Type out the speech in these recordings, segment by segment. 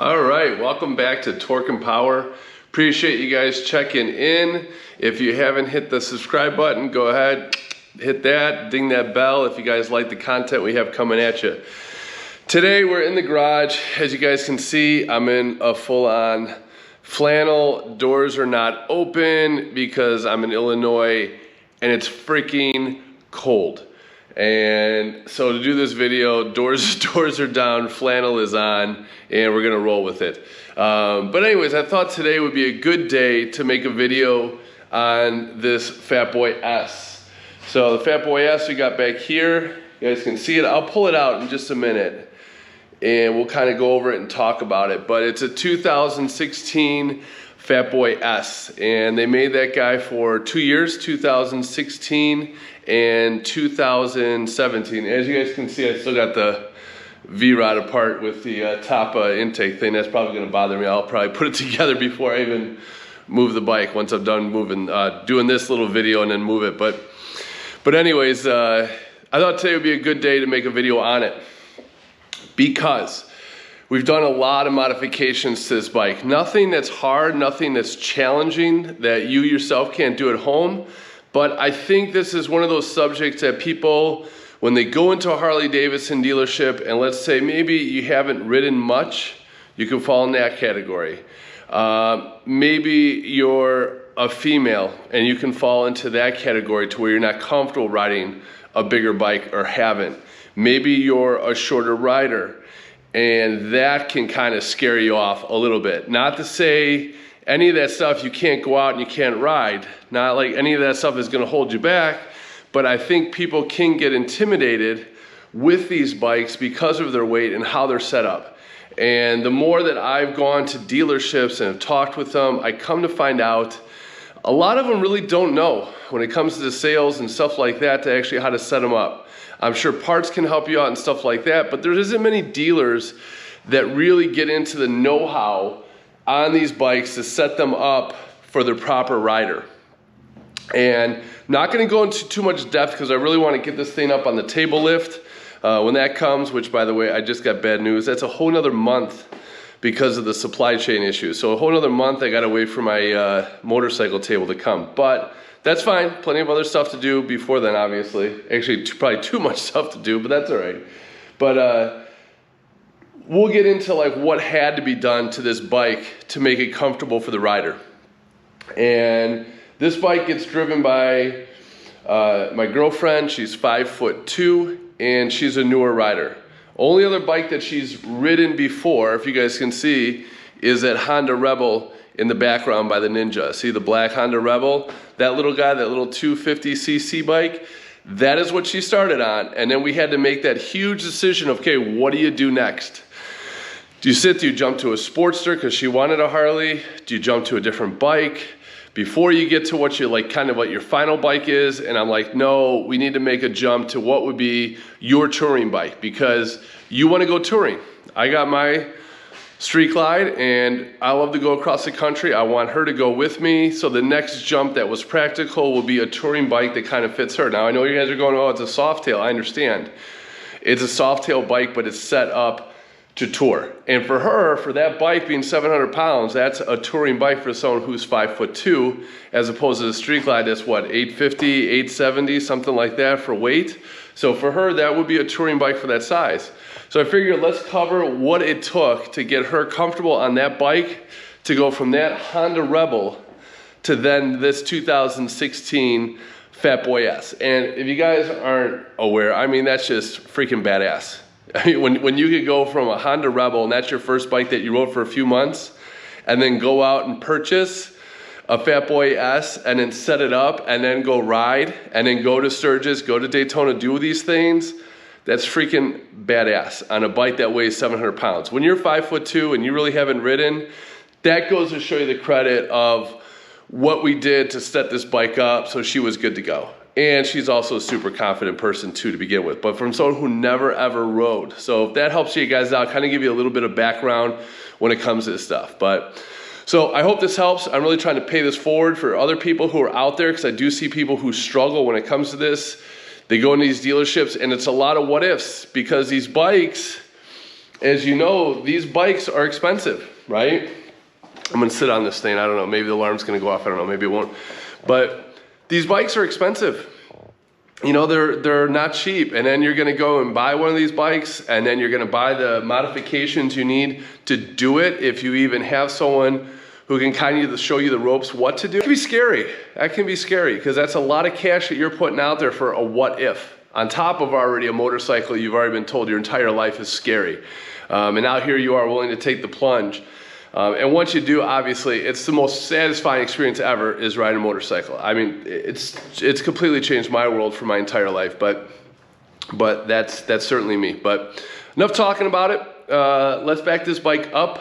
All right, welcome back to Torque and Power. Appreciate you guys checking in. If you haven't hit the subscribe button, go ahead, hit that, ding that bell if you guys like the content we have coming at you. Today we're in the garage. As you guys can see, I'm in a full-on flannel. Doors are not open because I'm in Illinois and it's freaking cold. And so to do this video, doors are down, flannel is on, and we're gonna roll with it. But anyways, I thought today would be a good day to make a video on this Fat Boy S. So the Fat Boy S we got back here, you guys can see it. I'll pull it out in just a minute and we'll kind of go over it and talk about it. But it's a 2016 Fat Boy S, and they made that guy for 2 years, 2016 and 2017. As you guys can see, I still got the V-rod apart with the top intake thing. That's probably gonna bother me. I'll probably put it together before I even move the bike once I'm done moving, doing this little video and then move it. But anyways, I thought today would be a good day to make a video on it because we've done a lot of modifications to this bike. Nothing that's hard, nothing that's challenging that you yourself can't do at home. But I think this is one of those subjects that people, when they go into a Harley-Davidson dealership, and let's say maybe you haven't ridden much, you can fall in that category. Maybe you're a female and you can fall into that category to where you're not comfortable riding a bigger bike or haven't. Maybe you're a shorter rider and that can kind of scare you off a little bit. Not to say any of that stuff you can't go out and you can't ride. Not like any of that stuff is gonna hold you back, but I think people can get intimidated with these bikes because of their weight and how they're set up. And the more that I've gone to dealerships and have talked with them, I come to find out a lot of them really don't know when it comes to the sales and stuff like that to actually how to set them up. I'm sure parts can help you out and stuff like that, but there isn't many dealers that really get into the know-how on these bikes to set them up for their proper rider. And not gonna go into too much depth because I really wanna get this thing up on the table lift. When that comes, which by the way, I just got bad news, that's a whole nother month because of the supply chain issues. So a whole nother month I gotta wait for my motorcycle table to come. But that's fine, plenty of other stuff to do before then, obviously. Actually, probably too much stuff to do, but that's all right. But we'll get into like what had to be done to this bike to make it comfortable for the rider. And this bike gets driven by my girlfriend. She's 5'2", and she's a newer rider. Only other bike that she's ridden before, if you guys can see, is that Honda Rebel in the background by the Ninja. See the black Honda Rebel? That little guy, that little 250cc bike, that is what she started on. And then we had to make that huge decision of, okay, what do you do next? Do you jump to a Sportster because she wanted a Harley? Do you jump to a different bike? Before you get to what you like, kind of what your final bike is, and I'm like, no, we need to make a jump to what would be your touring bike because you want to go touring. I got my Street Glide and I love to go across the country. I want her to go with me. So the next jump that was practical will be a touring bike that kind of fits her. Now I know you guys are going, oh, it's a Softail. I understand. It's a Softail bike, but it's set up to tour. And for her, for that bike being 700 pounds, that's a touring bike for someone who's 5'2", as opposed to the Street Glide that's what, 850, 870, something like that for weight. So for her, that would be a touring bike for that size. So I figured let's cover what it took to get her comfortable on that bike to go from that Honda Rebel to then this 2016 Fat Boy S. And if you guys aren't aware, I mean, that's just freaking badass. I mean, when you could go from a Honda Rebel and that's your first bike that you rode for a few months and then go out and purchase a Fat Boy S and then set it up and then go ride and then go to Sturgis, go to Daytona, do these things, that's freaking badass on a bike that weighs 700 pounds. When you're 5'2" and you really haven't ridden, that goes to show you the credit of what we did to set this bike up so she was good to go. And she's also a super confident person too to begin with, but from someone who never ever rode. So if that helps you guys out, kind of give you a little bit of background when it comes to this stuff. But so I hope this helps. I'm really trying to pay this forward for other people who are out there because I do see people who struggle when it comes to this. They go into these dealerships and it's a lot of what ifs because these bikes, as you know, these bikes are expensive, right? I'm gonna sit on this thing. I don't know, maybe the alarm's gonna go off. I don't know, maybe it won't. But these bikes are expensive. You know, they're not cheap. And then you're gonna go and buy one of these bikes, and then you're gonna buy the modifications you need to do it, if you even have someone who can kind of show you the ropes what to do. It can be scary. That can be scary, because that's a lot of cash that you're putting out there for a what if. On top of already a motorcycle you've already been told your entire life is scary. And now here you are willing to take the plunge. And once you do, obviously, it's the most satisfying experience ever is riding a motorcycle. I mean, it's completely changed my world for my entire life, but that's certainly me. But enough talking about it. Let's back this bike up.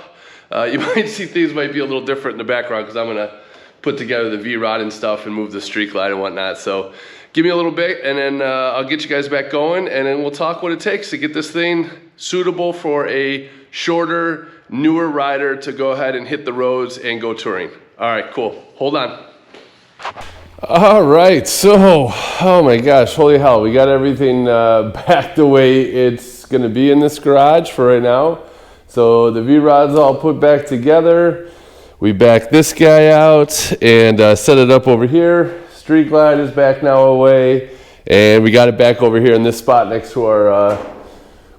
You might see things might be a little different in the background because I'm gonna put together the V-rod and stuff and move the street glide and whatnot. So give me a little bit, and then I'll get you guys back going, and then we'll talk what it takes to get this thing suitable for a shorter, newer rider to go ahead and hit the roads and go touring. All right, cool. Hold on. All right, so, oh my gosh, holy hell. We got everything back the way it's gonna be in this garage for right now. So the V-rod's all put back together. We back this guy out and set it up over here. Street glide is back now away. And we got it back over here in this spot next to our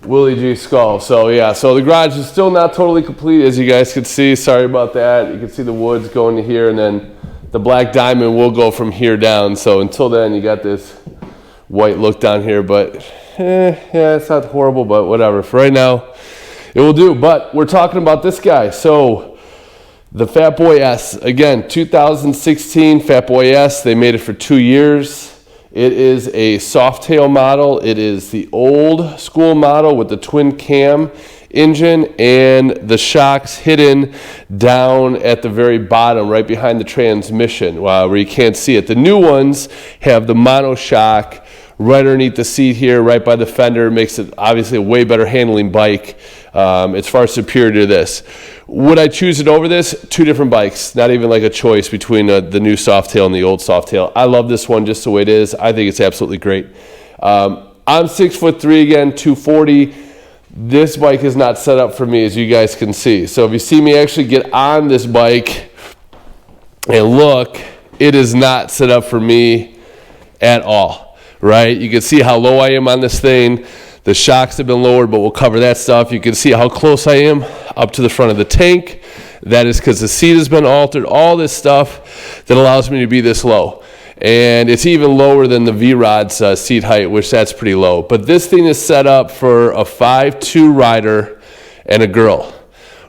Willie G skull. So yeah, so the garage is still not totally complete, as you guys can see. Sorry about that. You can see the woods going to here, and then the black diamond will go from here down. So until then, you got this white look down here, but yeah, it's not horrible, but whatever. For right now, it will do. But we're talking about this guy. So the Fat Boy S, again, 2016 Fat Boy S. They made it for 2 years. It is a Softail model. It is the old school model with the twin cam engine and the shocks hidden down at the very bottom, right behind the transmission, where you can't see it. The new ones have the monoshock right underneath the seat here, right by the fender. It makes it obviously a way better handling bike. It's far superior to this. Would I choose it over this? Two different bikes, not even like a choice between the new Softail and the old Softail. I love this one just the way it is. I think it's absolutely great. I'm 6'3" again, 240. This bike is not set up for me, as you guys can see. So if you see me actually get on this bike and look, it is not set up for me at all, right? You can see how low I am on this thing. The shocks have been lowered, but we'll cover that stuff. You can see how close I am up to the front of the tank. That is because the seat has been altered. All this stuff that allows me to be this low. And it's even lower than the V-Rod's seat height, which that's pretty low. But this thing is set up for a 5'2" rider and a girl,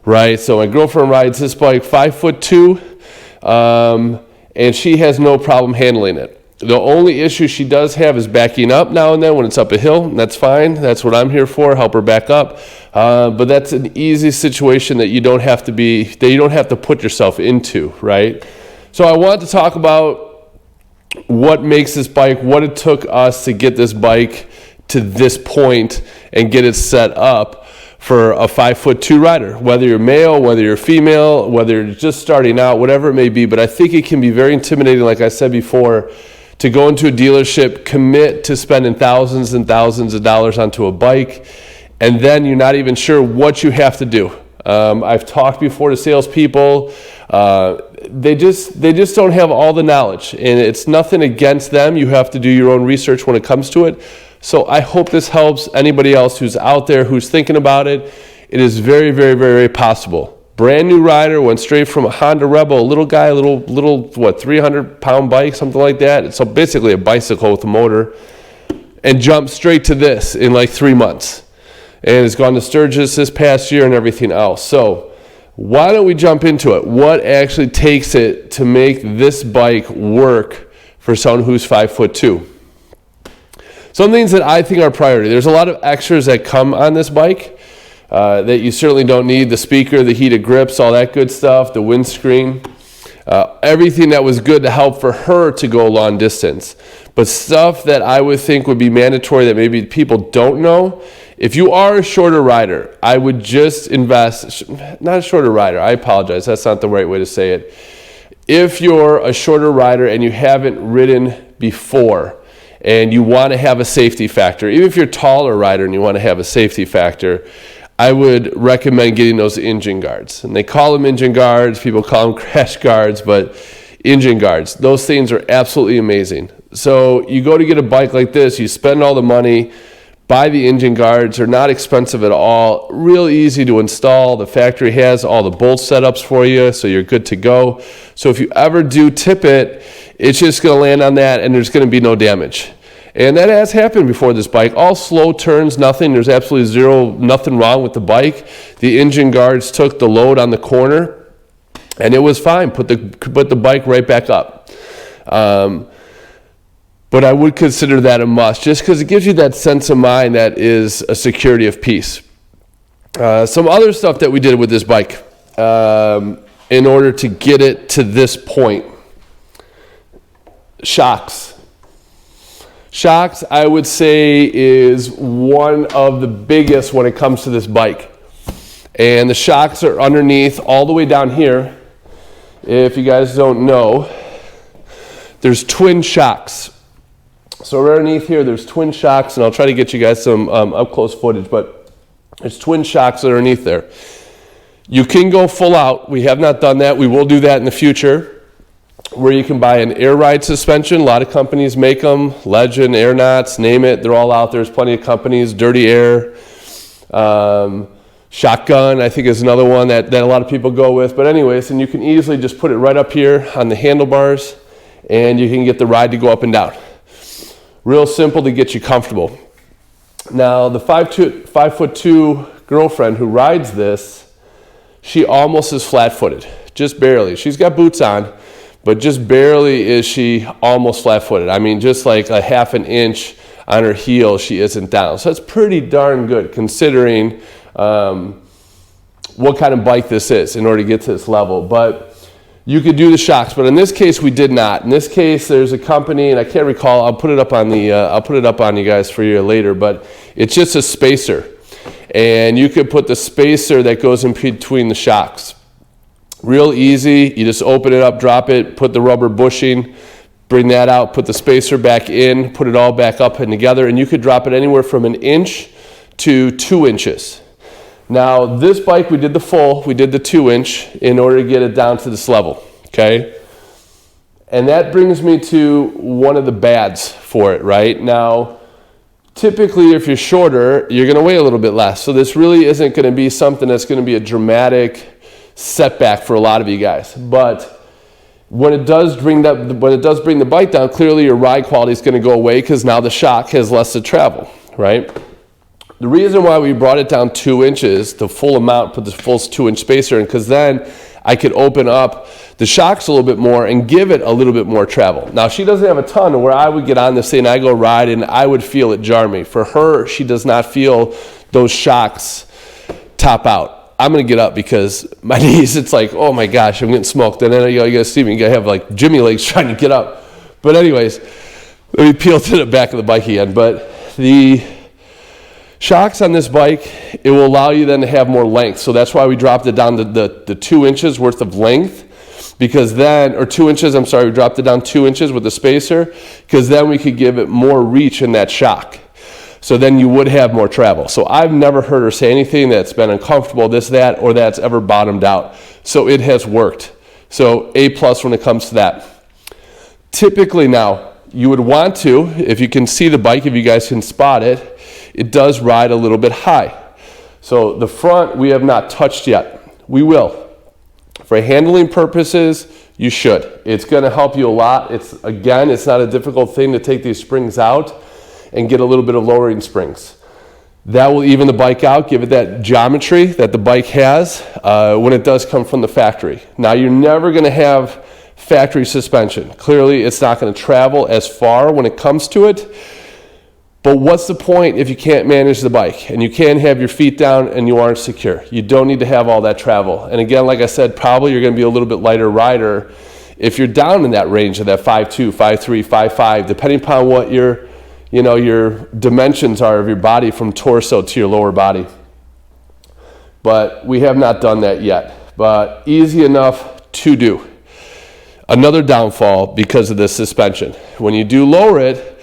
right? So my girlfriend rides this bike 5'2", and she has no problem handling it. The only issue she does have is backing up now and then when it's up a hill, and that's fine. That's what I'm here for, help her back up. But that's an easy situation that you don't have to put yourself into, right? So I want to talk about what makes this bike, what it took us to get this bike to this point and get it set up for a 5'2" rider, whether you're male, whether you're female, whether you're just starting out, whatever it may be. But I think it can be very intimidating, like I said before, to go into a dealership, commit to spending thousands and thousands of dollars onto a bike, and then you're not even sure what you have to do. I've talked before to salespeople. They just don't have all the knowledge, and it's nothing against them. You have to do your own research when it comes to it. So I hope this helps anybody else who's out there who's thinking about it. It is very, very, very, very possible. Brand new rider, went straight from a Honda Rebel, a little guy, little 300-pound bike, something like that. It's basically a bicycle with a motor, and jumped straight to this in like 3 months. And has gone to Sturgis this past year and everything else. So why don't we jump into it? What actually takes it to make this bike work for someone who's 5'2"? Some things that I think are priority. There's a lot of extras that come on this bike that you certainly don't need. The speaker, the heated grips, all that good stuff, the windscreen. Everything that was good to help for her to go long distance. But stuff that I would think would be mandatory that maybe people don't know. If you are a shorter rider, I would just invest, not a shorter rider, I apologize, that's not the right way to say it. If you're a shorter rider and you haven't ridden before and you want to have a safety factor, even if you're a taller rider and you want to have a safety factor, I would recommend getting those engine guards. And they call them engine guards. People call them crash guards, but engine guards. Those things are absolutely amazing. So you go to get a bike like this, you spend all the money, buy the engine guards. They're not expensive at all. Real easy to install. The factory has all the bolt setups for you, so you're good to go. So if you ever do tip it, it's just going to land on that, and there's going to be no damage. And that has happened before this bike. All slow turns, nothing. There's absolutely nothing wrong with the bike. The engine guards took the load on the corner, and it was fine. Put the bike right back up. But I would consider that a must, just because it gives you that sense of mind that is a security of peace. Some other stuff that we did with this bike in order to get it to this point. Shocks. Shocks, I would say, is one of the biggest when it comes to this bike. And the shocks are underneath all the way down here. If you guys don't know, there's twin shocks. So right underneath here, there's twin shocks, and I'll try to get you guys some up-close footage, but there's twin shocks underneath there. You can go full out. We have not done that. We will do that in the future, where you can buy an air ride suspension. A lot of companies make them. Legend, Aeronauts, name it. They're all out there. There's plenty of companies. Dirty Air. Shotgun, I think, is another one that a lot of people go with. But anyways, and you can easily just put it right up here on the handlebars, and you can get the ride to go up and down. Real simple to get you comfortable. Now, the 5'2" girlfriend who rides this, she almost is flat-footed. Just barely. She's got boots on, but just barely is she almost flat-footed. I mean, just like a half an inch on her heel, she isn't down. So that's pretty darn good considering what kind of bike this is in order to get to this level. But you could do the shocks, but in this case, we did not. In this case, there's a company, and I can't recall. I'll put it up on you guys for you later. But it's just a spacer, and you could put the spacer that goes in between the shocks. Real easy. You just open it up, drop it, put the rubber bushing, bring that out, put the spacer back in, put it all back up and together, and you could drop it anywhere from 1 inch to 2 inches. Now, this bike, we did the 2 inch in order to get it down to this level, okay? And that brings me to one of the bads for it, right? Now, typically, if you're shorter, you're going to weigh a little bit less. So this really isn't going to be something that's going to be a dramatic setback for a lot of you guys. But when it does bring the bike down, clearly your ride quality is going to go away because now the shock has less to travel, right? The reason why we brought it down 2 inches, the full amount, put the full 2 inch spacer in, because then I could open up the shocks a little bit more and give it a little bit more travel. Now, she doesn't have a ton where I would get on this thing, I go ride, and I would feel it jar me. For her, she does not feel those shocks top out. I'm going to get up because my knees, it's like, oh my gosh, I'm getting smoked. And then you got to see me, you got to have like Jimmy legs trying to get up. But anyways, let me peel to the back of the bike again. But the shocks on this bike, it will allow you then to have more length. So that's why we dropped it down to the 2 inches worth of length, because then, or 2 inches, I'm sorry, we dropped it down 2 inches with the spacer, because then we could give it more reach in that shock. So then you would have more travel. So I've never heard her say anything that's been uncomfortable, this, that, or that's ever bottomed out. So it has worked. So A+ when it comes to that. Typically now, you would want to, if you can see the bike, if you guys can spot it, it does ride a little bit high. So the front we have not touched yet. We will. For handling purposes, you should. It's going to help you a lot. It's not a difficult thing to take these springs out and get a little bit of lowering springs. That will even the bike out, give it that geometry that the bike has when it does come from the factory. Now, you're never going to have factory suspension. Clearly, it's not going to travel as far when it comes to it. But what's the point if you can't manage the bike and you can't have your feet down and you aren't secure? You don't need to have all that travel. And again, like I said, probably you're going to be a little bit lighter rider if you're down in that range of that 5'2", 5'3", 5'5", depending upon what your dimensions are of your body from torso to your lower body. But we have not done that yet. But easy enough to do. Another downfall because of the suspension. When you do lower it,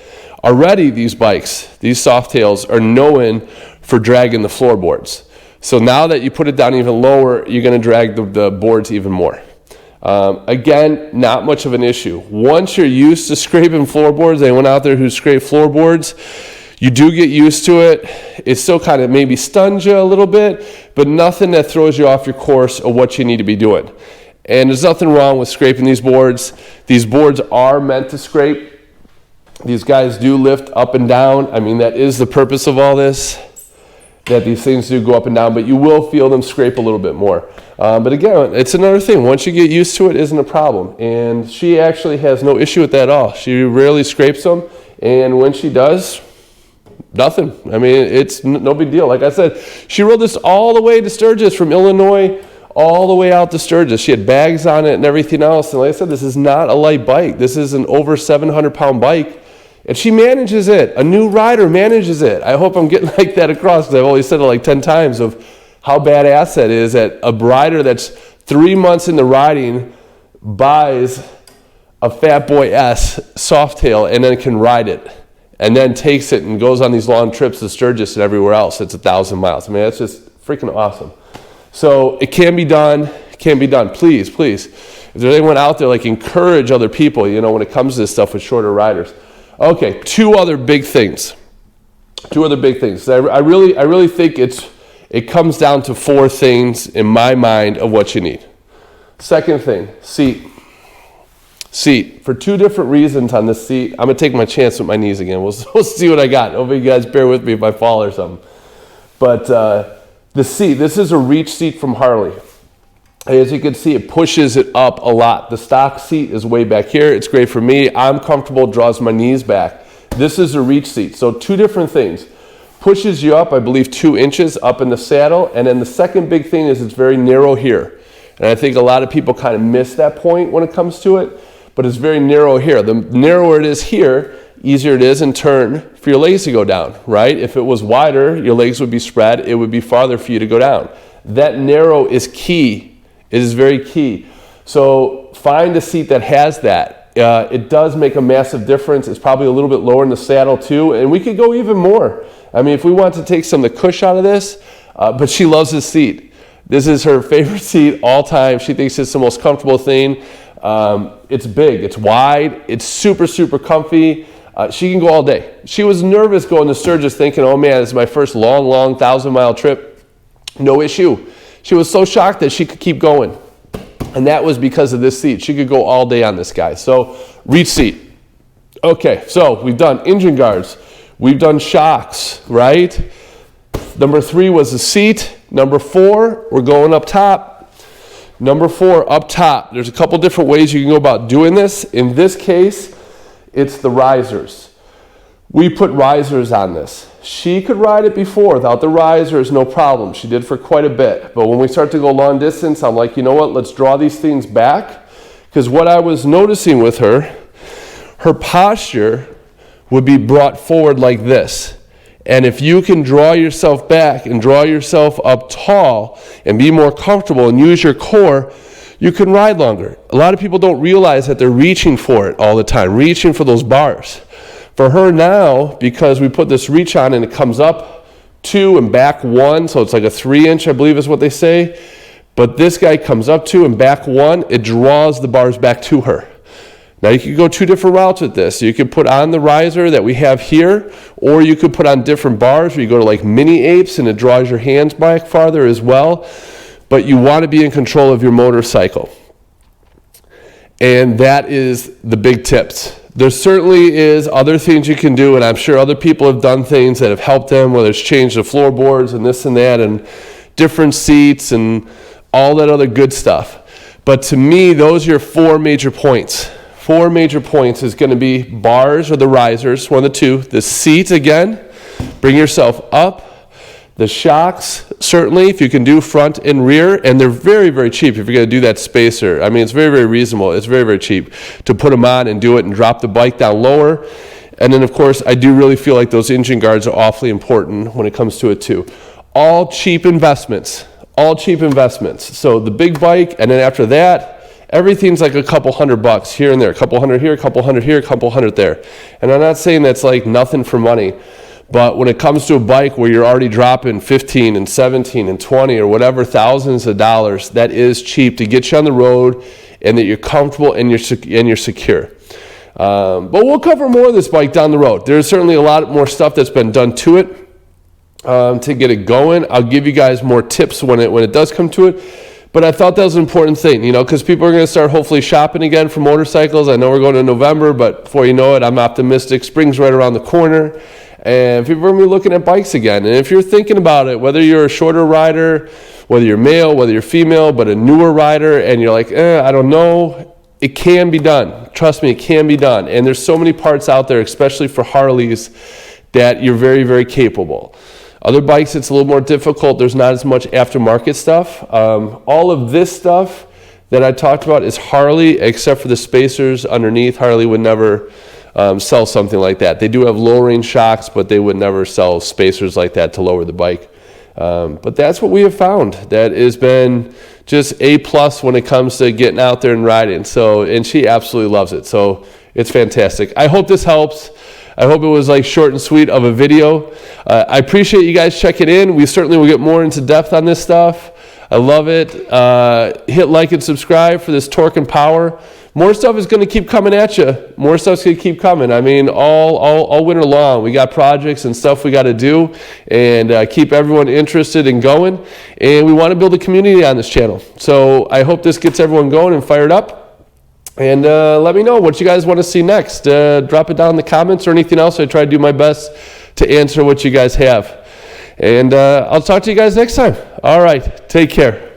already these bikes, these Softails, are known for dragging the floorboards. So now that you put it down even lower, you're going to drag the boards even more. Again, not much of an issue. Once you're used to scraping floorboards, anyone out there who scraped floorboards, you do get used to it. It still kind of maybe stuns you a little bit, but nothing that throws you off your course of what you need to be doing. And there's nothing wrong with scraping these boards. These boards are meant to scrape. These guys do lift up and down. I mean, that is the purpose of all this, that these things do go up and down, but you will feel them scrape a little bit more. But again, it's another thing. Once you get used to it, isn't a problem. And she actually has no issue with that at all. She rarely scrapes them, and when she does, nothing. I mean, it's no big deal. Like I said, she rode this all the way to Sturgis from Illinois, all the way out to Sturgis. She had bags on it and everything else. And like I said, this is not a light bike. This is an over 700-pound bike. And she manages it. A new rider manages it. I hope I'm getting like that across, because I've always said it like 10 times of how badass that is, that a rider that's 3 months into riding buys a Fat Boy S Softail and then can ride it, and then takes it and goes on these long trips to Sturgis and everywhere else. It's 1,000 miles. I mean, that's just freaking awesome. So it can be done. It can be done. Please, please. If there's anyone out there, like, encourage other people, you know, when it comes to this stuff with shorter riders. Okay, two other big things. I really think it comes down to 4 things in my mind of what you need. Second thing, seat. Seat. For 2 different reasons on this seat. I'm going to take my chance with my knees again. We'll see what I got. Hopefully you guys bear with me if I fall or something. But the seat, this is a reach seat from Harley. As you can see, it pushes it up a lot. The stock seat is way back here. It's great for me. I'm comfortable, draws my knees back. This is a reach seat. So 2 different things. Pushes you up, I believe, 2 inches up in the saddle. And then the second big thing is it's very narrow here. And I think a lot of people kind of miss that point when it comes to it. But it's very narrow here. The narrower it is here, easier it is in turn for your legs to go down, right? If it was wider, your legs would be spread. It would be farther for you to go down. That narrow is key. It is very key. So find a seat that has that. It does make a massive difference. It's probably a little bit lower in the saddle too. And we could go even more. I mean, if we want to take some of the cush out of this, but she loves this seat. This is her favorite seat all time. She thinks it's the most comfortable thing. It's big, it's wide, it's super, super comfy. She can go all day. She was nervous going to Sturgis thinking, oh man, this is my first long 1,000-mile trip. No issue. She was so shocked that she could keep going. And that was because of this seat. She could go all day on this guy. So, reach seat. Okay, so we've done engine guards. We've done shocks, right? Number 3 was the seat. Number 4, we're going up top. Number 4, up top. There's a couple different ways you can go about doing this. In this case, it's the risers. We put risers on this. She could ride it before without the risers, no problem. She did for quite a bit. But when we start to go long distance, I'm like, you know what, let's draw these things back. Because what I was noticing with her posture would be brought forward like this. And if you can draw yourself back and draw yourself up tall and be more comfortable and use your core, you can ride longer. A lot of people don't realize that they're reaching for it all the time, reaching for those bars. For her now, because we put this reach on and it comes up 2 and back 1, so it's like a 3-inch, I believe is what they say. But this guy comes up 2 and back 1, it draws the bars back to her. Now you could go 2 different routes with this. You could put on the riser that we have here, or you could put on different bars where you go to like mini apes and it draws your hands back farther as well. But you want to be in control of your motorcycle. And that is the big tips. There certainly is other things you can do, and I'm sure other people have done things that have helped them, whether it's changed the floorboards and this and that and different seats and all that other good stuff. But to me, those are your 4 major points. 4 major points is going to be bars or the risers, one of the 2. The seat, again, bring yourself up. The shocks, certainly, if you can do front and rear, and they're very, very cheap if you're going to do that spacer. I mean, it's very, very reasonable. It's very, very cheap to put them on and do it and drop the bike down lower. And then, of course, I do really feel like those engine guards are awfully important when it comes to it, too. All cheap investments. All cheap investments. So the big bike, and then after that, everything's like a couple $100 here and there. A couple hundred here, a couple hundred here, a couple hundred there. And I'm not saying that's like nothing for money. But when it comes to a bike where you're already dropping 15 and 17 and 20 or whatever thousands of dollars, that is cheap to get you on the road and that you're comfortable and you're secure. But we'll cover more of this bike down the road. There's certainly a lot more stuff that's been done to it to get it going. I'll give you guys more tips when it does come to it. But I thought that was an important thing, because people are going to start hopefully shopping again for motorcycles. I know we're going to November, but before you know it, I'm optimistic. Spring's right around the corner, and people are going to be looking at bikes again. And if you're thinking about it, whether you're a shorter rider, whether you're male, whether you're female, but a newer rider, and you're like, I don't know, it can be done. Trust me, it can be done. And there's so many parts out there, especially for Harleys, that you're very, very capable. Other bikes, it's a little more difficult. There's not as much aftermarket stuff. All of this stuff that I talked about is Harley, except for the spacers underneath. Harley would never sell something like that. They do have lowering shocks, but they would never sell spacers like that to lower the bike. But that's what we have found. That has been just A+ when it comes to getting out there and riding. And she absolutely loves it. So it's fantastic. I hope this helps. I hope it was like short and sweet of a video. I appreciate you guys checking in. We certainly will get more into depth on this stuff. I love it. Hit like and subscribe for this torque and power. More stuff is going to keep coming at you. More stuff's going to keep coming. I mean, all winter long, we got projects and stuff we got to do and keep everyone interested and going. And we want to build a community on this channel. So I hope this gets everyone going and fired up. And let me know what you guys want to see next. Drop it down in the comments or anything else. I try to do my best to answer what you guys have. And I'll talk to you guys next time. All right. Take care.